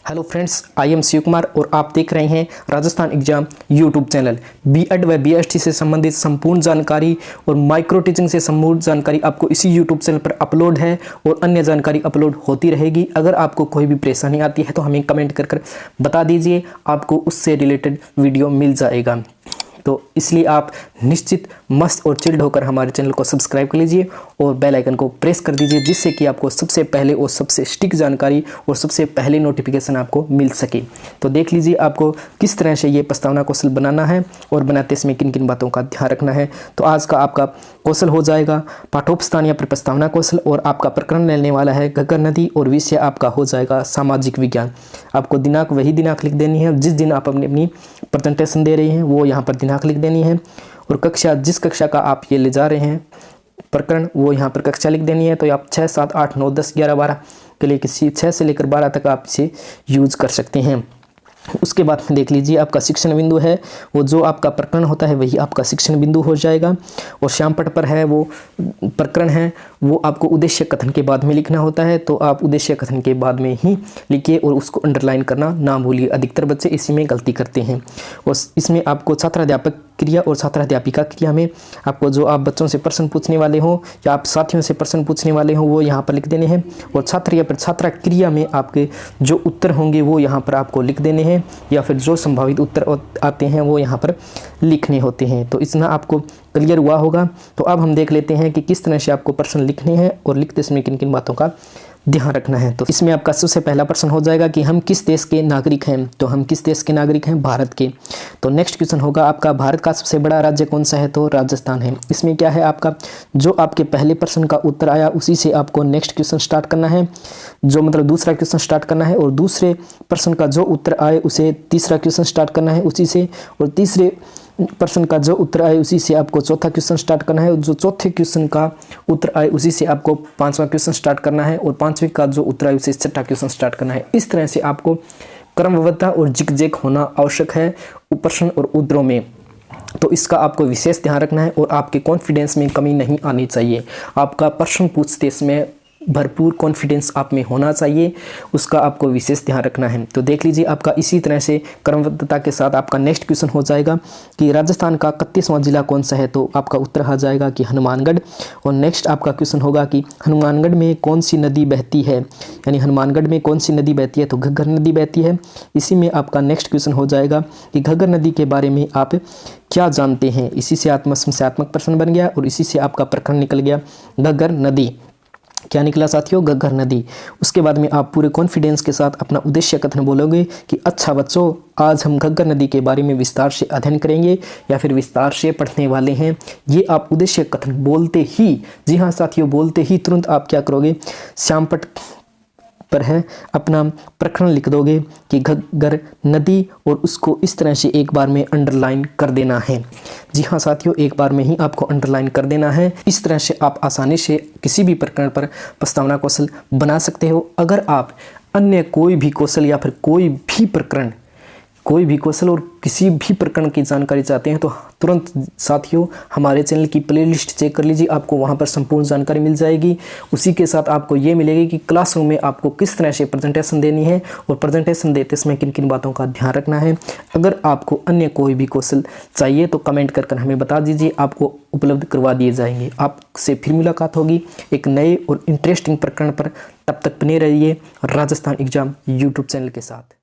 Hello friends, I am Shiv Kumar और आप देख रहे हैं Rajasthan exam YouTube channel. BEd व बीएसटी से संबंधित संपूर्ण जानकारी और माइक्रो टीचिंग से संपूर्ण जानकारी आपको इसी यूट्यूब चैनल पर अपलोड है और अन्य जानकारी अपलोड होती रहेगी। अगर आपको कोई भी परेशानी आती है तो हमें कमेंट कर बता दीजिए, आपको उससे रिलेटेड वीडियो मिल जाएगा। तो इसलिए आप निश्चित मस्त और चिल्ड होकर हमारे चैनल को सब्सक्राइब कर लीजिए और बेल आइकन को प्रेस कर दीजिए, जिससे कि आपको सबसे पहले और सबसे सटीक जानकारी और सबसे पहले नोटिफिकेशन आपको मिल सके। तो देख लीजिए आपको किस तरह से ये प्रस्तावना कौशल बनाना है और बनाते समय किन किन बातों का ध्यान रखना है। तो आज का आपका कौशल हो जाएगा पाठोपस्थान या प्रस्तावना कौशल, और आपका प्रकरण लेने वाला है घग्गर नदी और विषय आपका हो जाएगा सामाजिक विज्ञान। आपको दिनांक वही दिनांक लिख देनी है, जिस दिन आप अपनी प्रेजेंटेशन दे रहे हैं वो यहाँ पर दिनांक लिख देनी है, और कक्षा जिस कक्षा का आप ये ले जा रहे हैं प्रकरण वो यहाँ पर कक्षा लिख देनी है। तो आप 6, 7, 8, 9, 10, 11, 12 के लिए किसी 6 से लेकर 12 तक आप इसे यूज कर सकते हैं। उसके बाद देख लीजिए आपका शिक्षण बिंदु है, वो जो आपका प्रकरण होता है वही आपका शिक्षण बिंदु हो जाएगा। और श्यामपट पर है वो प्रकरण है, वो आपको उद्देश्य कथन के बाद में लिखना होता है। तो आप उद्देश्य कथन के बाद में ही लिखिए और उसको अंडरलाइन करना ना भूलिए। अधिकतर बच्चे इसी में गलती करते हैं। और इसमें आपको छात्राध्यापक क्रिया और छात्राध्यापिका क्रिया में आपको जो आप बच्चों से प्रश्न पूछने वाले हो या आप साथियों से प्रश्न पूछने वाले हो वो यहाँ पर लिख देने हैं, और छात्र या फिर छात्रा क्रिया में आपके जो उत्तर होंगे वो यहाँ पर आपको लिख देने हैं, या फिर जो संभावित उत्तर आते हैं वो यहाँ पर लिखने होते हैं। तो इतना आपको क्लियर हुआ होगा। तो अब हम देख लेते हैं कि किस तरह से आपको प्रश्न लिखने हैं और लिखते समय किन किन बातों का ध्यान रखना है। तो इसमें आपका सबसे पहला प्रश्न हो जाएगा कि हम किस देश के नागरिक हैं। तो हम किस देश के नागरिक हैं? भारत के। तो नेक्स्ट क्वेश्चन होगा आपका भारत का सबसे बड़ा राज्य कौन सा है? तो राजस्थान है। इसमें क्या है आपका जो आपके पहले प्रश्न का उत्तर आया उसी से आपको नेक्स्ट क्वेश्चन स्टार्ट करना है, जो मतलब दूसरा क्वेश्चन स्टार्ट करना है, और दूसरे प्रश्न का जो उत्तर आए उसे तीसरा क्वेश्चन स्टार्ट करना है उसी से, और तीसरे प्रश्न का जो उत्तर आए उसी से आपको चौथा क्वेश्चन स्टार्ट करना है, और जो चौथे क्वेश्चन का उत्तर आए उसी से आपको पांचवा क्वेश्चन स्टार्ट करना है, और पांचवें का जो उत्तर आए उसे छठा क्वेश्चन स्टार्ट करना है। इस तरह से आपको क्रमबद्धता और जिग-जैग होना आवश्यक है प्रश्न और उत्तरों में। तो इसका आपको विशेष ध्यान रखना है और आपके कॉन्फिडेंस में कमी नहीं आनी चाहिए। आपका प्रश्न पूछते समय भरपूर कॉन्फिडेंस आप में होना चाहिए, उसका आपको विशेष ध्यान रखना है। तो देख लीजिए आपका इसी तरह से क्रमबद्धता के साथ आपका नेक्स्ट क्वेश्चन हो जाएगा कि राजस्थान का 31वां जिला कौन सा है? तो आपका उत्तर आ जाएगा कि हनुमानगढ़। और नेक्स्ट आपका क्वेश्चन होगा कि हनुमानगढ़ में कौन सी नदी बहती है, यानी हनुमानगढ़ में कौन सी नदी बहती है? तो घग्गर नदी बहती है। इसी में आपका नेक्स्ट क्वेश्चन हो जाएगा कि घग्गर नदी के बारे में आप क्या जानते हैं। इसी से समस्यात्मक प्रश्न बन गया और इसी से आपका प्रकरण निकल गया घग्गर नदी। क्या निकला साथियों? घग्गर नदी। उसके बाद में आप पूरे कॉन्फिडेंस के साथ अपना उद्देश्य कथन बोलोगे कि अच्छा बच्चों, आज हम घग्गर नदी के बारे में विस्तार से अध्ययन करेंगे या फिर विस्तार से पढ़ने वाले हैं। ये आप उद्देश्य कथन बोलते ही, जी हाँ साथियों, बोलते ही तुरंत आप क्या करोगे? श्यामपट पर है अपना प्रकरण लिख दोगे कि घग्गर नदी, और उसको इस तरह से एक बार में अंडरलाइन कर देना है। जी हाँ साथियों, एक बार में ही आपको अंडरलाइन कर देना है। इस तरह से आप आसानी से किसी भी प्रकरण पर प्रस्तावना कौशल बना सकते हो। अगर आप अन्य कोई भी कौशल या फिर कोई भी प्रकरण, कोई भी कौशल और किसी भी प्रकरण की जानकारी चाहते हैं तो तुरंत साथियों हमारे चैनल की प्लेलिस्ट चेक कर लीजिए, आपको वहां पर संपूर्ण जानकारी मिल जाएगी। उसी के साथ आपको ये मिलेगी कि क्लासरूम में आपको किस तरह से प्रेजेंटेशन देनी है और प्रेजेंटेशन देते समय किन किन बातों का ध्यान रखना है। अगर आपको अन्य कोई भी कौशल चाहिए तो कमेंट कर हमें बता दीजिए, आपको उपलब्ध करवा दिए जाएंगे। आपसे फिर मुलाकात होगी एक नए और इंटरेस्टिंग प्रकरण पर। तब तक बने रहिए राजस्थान एग्जाम यूट्यूब चैनल के साथ।